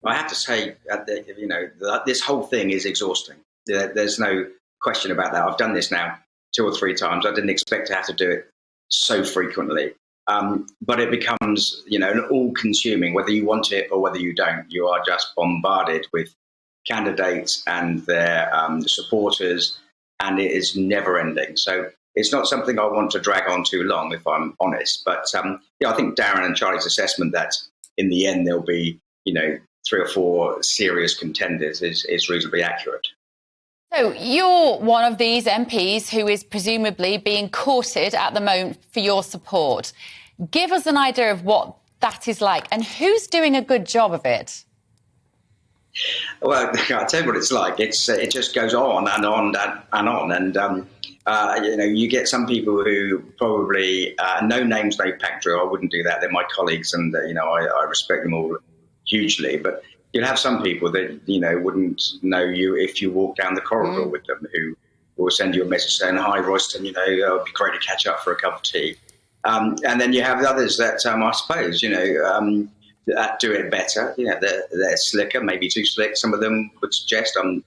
I have to say, this whole thing is exhausting. There's no question about that. I've done this now 2 or 3 times. I didn't expect to have to do it so frequently. But it becomes, an all-consuming, whether you want it or whether you don't. You are just bombarded with candidates and their supporters, and it is never-ending. So it's not something I want to drag on too long, if I'm honest. But I think Darren and Charlie's assessment that in the end there'll be, 3 or 4 serious contenders is reasonably accurate. So you're one of these MPs who is presumably being courted at the moment for your support. Give us an idea of what that is like and who's doing a good job of it. Well, I'll tell you what it's like. It just goes on and on and on. And, you get some people who probably, no names, no pack drill. I wouldn't do that. They're my colleagues and, I respect them all hugely. But you'll have some people that, wouldn't know you if you walk down the corridor with them, who will send you a message saying, "Hi, Royston, it would be great to catch up for a cup of tea." And then you have the others that, I suppose, that do it better. They're slicker, maybe too slick. Some of them would suggest. I'm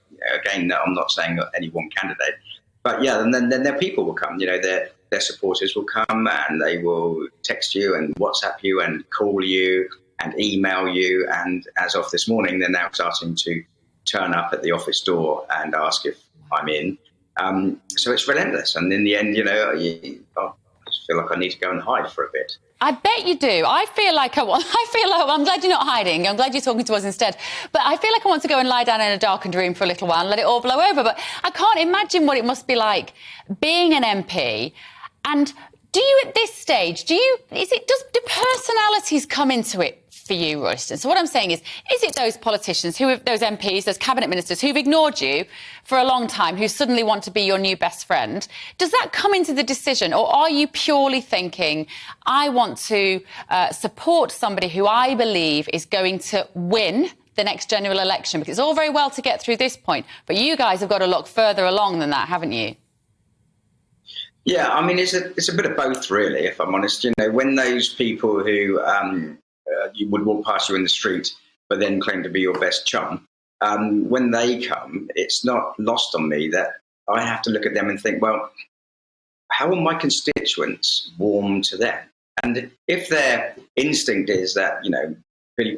not saying any one candidate, but and then their people will come. Their supporters will come and they will text you and WhatsApp you and call you and email you. And as of this morning, they're now starting to turn up at the office door and ask if I'm in. So it's relentless. And in the end, I just feel like I need to go and hide for a bit. I bet you do. I feel like I'm glad you're not hiding. I'm glad you're talking to us instead. But I feel like I want to go and lie down in a darkened room for a little while and let it all blow over. But I can't imagine what it must be like being an MP. And do you, at this stage, do personalities come into it for you, Royston? So what I'm saying is it those politicians, those MPs, those cabinet ministers who've ignored you for a long time, who suddenly want to be your new best friend? Does that come into the decision, or are you purely thinking, I want to support somebody who I believe is going to win the next general election? Because it's all very well to get through this point, but you guys have got to look further along than that, haven't you? Yeah, I mean, it's a bit of both, really, if I'm honest. When those people who you would walk past you in the street, but then claim to be your best chum, when they come, it's not lost on me that I have to look at them and think, well, how will my constituents warm to them? And if their instinct is that,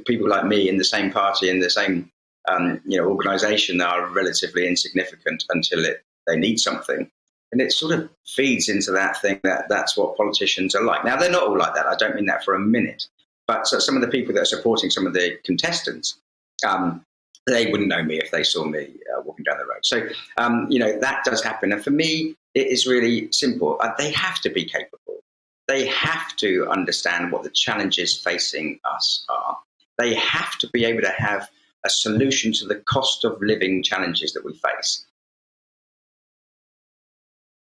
people like me in the same party, in the same, organisation are relatively insignificant until they need something, and it sort of feeds into that thing that's what politicians are like. Now, they're not all like that. I don't mean that for a minute. But so some of the people that are supporting some of the contestants, they wouldn't know me if they saw me walking down the road. So, that does happen. And for me, it is really simple. They have to be capable. They have to understand what the challenges facing us are. They have to be able to have a solution to the cost of living challenges that we face.